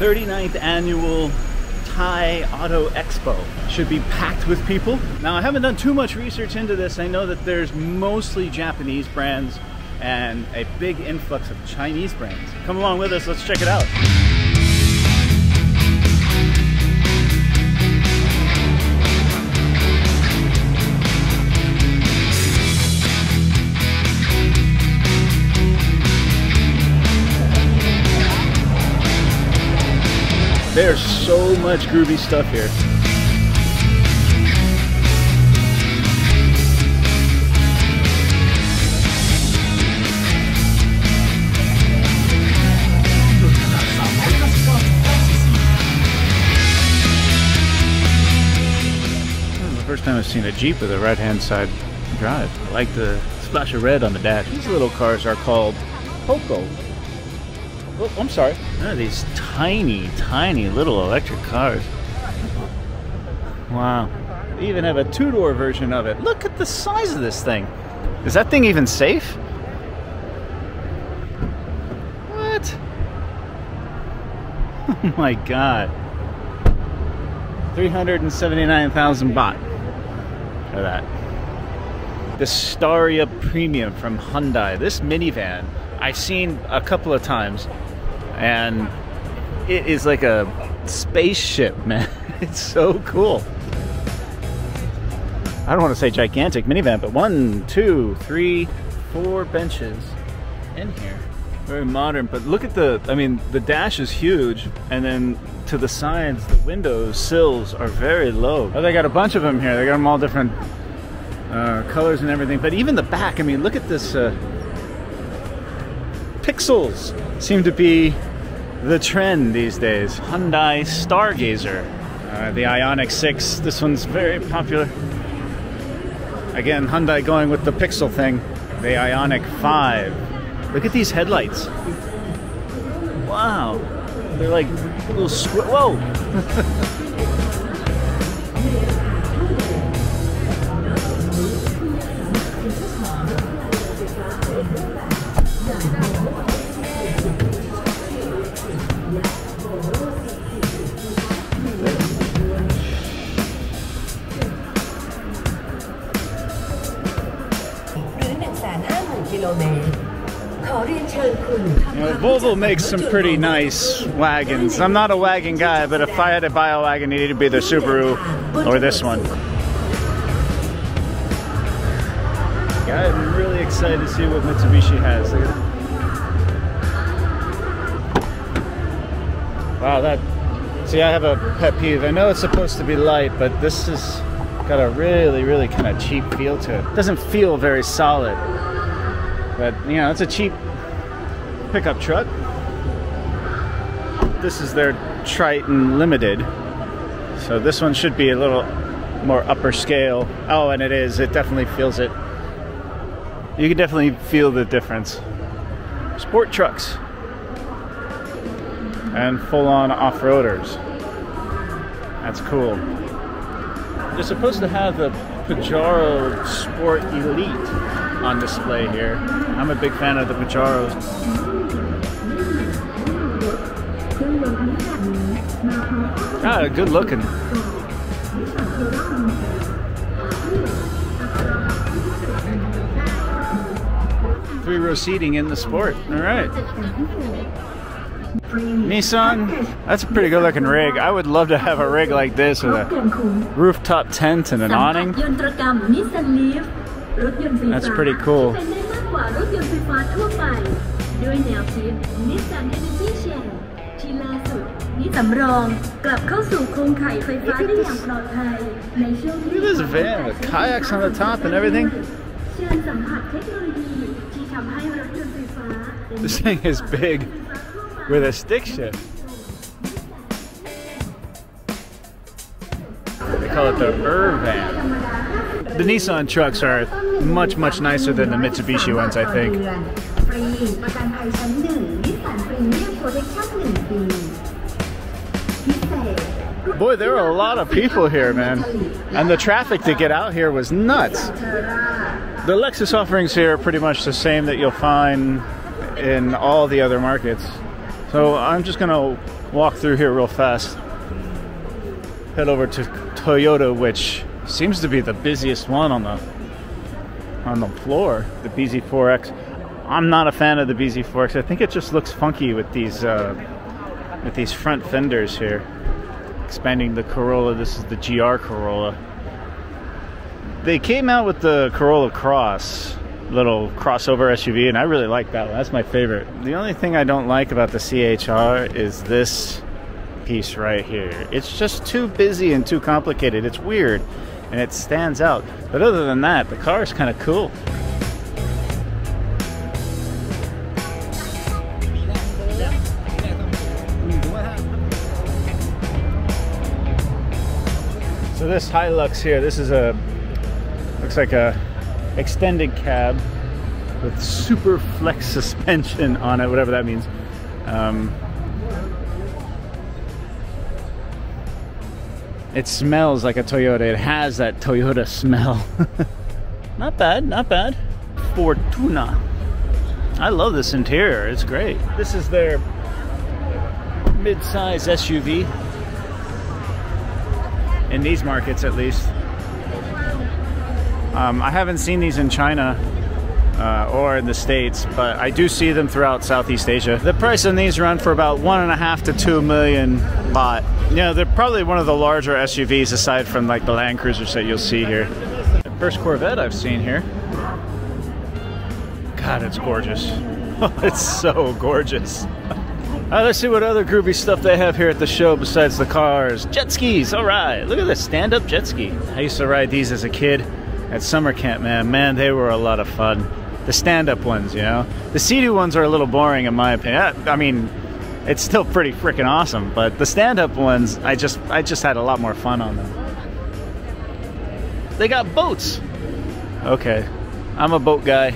39th Annual Thai Auto Expo. Should be packed with people. Now, I haven't done too much research into this. I know that there's mostly Japanese brands and a big influx of Chinese brands. Come along with us, let's check it out. There's so much groovy stuff here. First time I've seen a Jeep with a right-hand side drive. I like the splash of red on the dash. These little cars are called Poco. Oh, I'm sorry. Oh, these tiny, tiny little electric cars. Wow. They even have a two-door version of it. Look at the size of this thing. Is that thing even safe? What? Oh my god. 379,000 baht. For that. The Staria Premium from Hyundai. This minivan I've seen a couple of times, and it is like a spaceship, man. It's so cool. I don't want to say gigantic minivan, but 1, 2, 3, 4 benches in here. Very modern, but look at the, I mean, the dash is huge, and then to the sides, the windows, sills are very low. Oh, they got a bunch of them here. They got them all different colors and everything, but even the back, I mean, look at this. Pixels seem to be the trend these days. Hyundai Stargazer. The Ioniq 6, this one's very popular. Again, Hyundai going with the pixel thing. The Ioniq 5. Look at these headlights. Wow. They're like little whoa! You know, Volvo makes some pretty nice wagons. I'm not a wagon guy, but if I had to buy a wagon, it needed to be the Subaru or this one. Yeah, I'm really excited to see what Mitsubishi has. Wow, that... See, I have a pet peeve. I know it's supposed to be light, but this has got a really, really kind of cheap feel to it. It doesn't feel very solid. But, you know, it's a cheap pickup truck. This is their Triton Limited. So this one should be a little more upper scale. Oh, and it is. It definitely feels it. You can definitely feel the difference. Sport trucks. And full-on off-roaders. That's cool. They're supposed to have the Pajero Sport Elite on display here. I'm a big fan of the Pajeros. Ah, good looking. Three-row seating in the Sport. All right. Nissan, that's a pretty good looking rig. I would love to have a rig like this with a rooftop tent and an awning. That's pretty cool. Look at this van with kayaks on the top and everything. This thing is big with a stick shift. They call it the van. The Nissan trucks are much, much nicer than the Mitsubishi ones, I think. Boy, there are a lot of people here, man. And the traffic to get out here was nuts. The Lexus offerings here are pretty much the same that you'll find in all the other markets. So I'm just gonna walk through here real fast. Head over to Toyota, which seems to be the busiest one on the floor. The BZ4X. I'm not a fan of the BZ4X. I think it just looks funky with these front fenders here. Expanding the Corolla. This is the GR Corolla. They came out with the Corolla Cross, little crossover SUV, and I really like that one. That's my favorite. The only thing I don't like about the CHR is this piece right here. It's just too busy and too complicated. It's weird and it stands out. But other than that, the car is kind of cool. So this Hilux here, this is looks like a extended cab with super flex suspension on it, whatever that means. It smells like a Toyota. It has that Toyota smell. Not bad, not bad. Fortuna. I love this interior, it's great. This is their mid-size SUV. In these markets, at least. I haven't seen these in China or in the States, but I do see them throughout Southeast Asia. The price on these run for about 1.5 to 2 million baht. You know, they're probably one of the larger SUVs aside from like the Land Cruisers that you'll see here. The first Corvette I've seen here. God, it's gorgeous. It's so gorgeous. Let's see what other groovy stuff they have here at the show besides the cars. Jet skis, all right. Look at this stand-up jet ski. I used to ride these as a kid at summer camp, man. Man, they were a lot of fun. The stand-up ones, you know. The seated ones are a little boring in my opinion. I mean, it's still pretty freaking awesome, but the stand-up ones, I just had a lot more fun on them. They got boats. Okay, I'm a boat guy,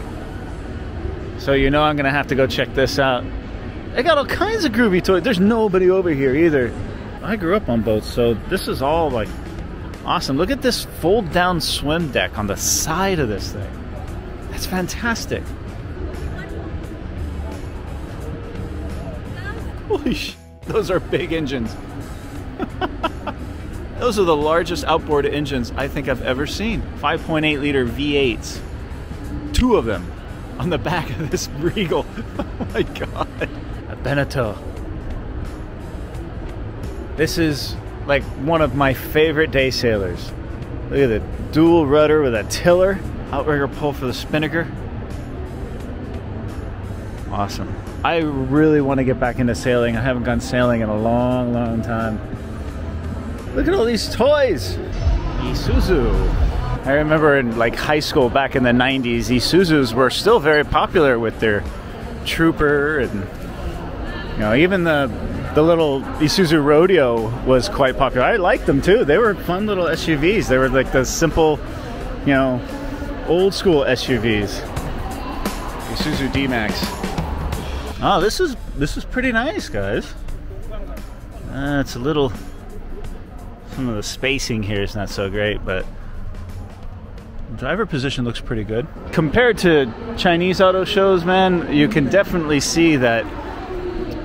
so you know I'm gonna have to go check this out. They got all kinds of groovy toys. There's nobody over here either. I grew up on boats, so this is all like awesome. Look at this fold down swim deck on the side of this thing. That's fantastic. Holy sh! Those are big engines. Those are the largest outboard engines I think I've ever seen. 5.8 liter V8s. 2 of them on the back of this Regal. Oh my god. A Beneteau. This is like one of my favorite day sailors. Look at the dual rudder with a tiller. Outrigger pull for the spinnaker. Awesome. I really want to get back into sailing. I haven't gone sailing in a long, long time. Look at all these toys. Isuzu. I remember in like high school back in the 90s, Isuzus were still very popular with their Trooper, and you know, even the little Isuzu Rodeo was quite popular. I liked them too. They were fun little SUVs. They were like the simple, you know, old school SUVs. Isuzu D-Max. Oh, this is pretty nice, guys. It's a little, some of the spacing here is not so great, but driver position looks pretty good. Compared to Chinese auto shows, man, you can definitely see that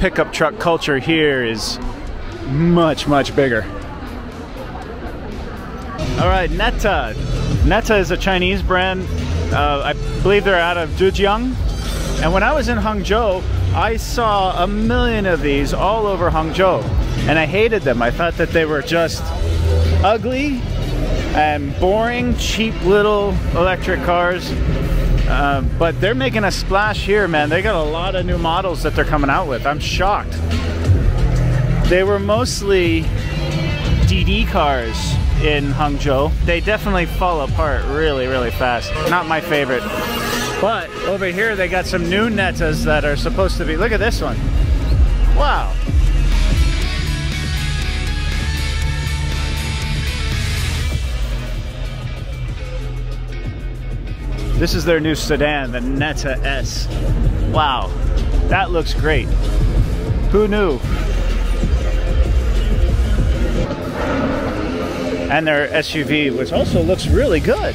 pickup truck culture here is much, much bigger. All right, Neta. Neta is a Chinese brand. I believe they're out of Zhejiang. And when I was in Hangzhou, I saw a million of these all over Hangzhou. And I hated them. I thought that they were just ugly and boring, cheap little electric cars. But they're making a splash here, man. They got a lot of new models that they're coming out with. I'm shocked. They were mostly DD cars in Hangzhou. They definitely fall apart really, really fast. Not my favorite. But over here they got some new Netas that are supposed to be, look at this one. Wow. This is their new sedan, the Neta S. Wow, that looks great. Who knew? And their SUV, which also looks really good.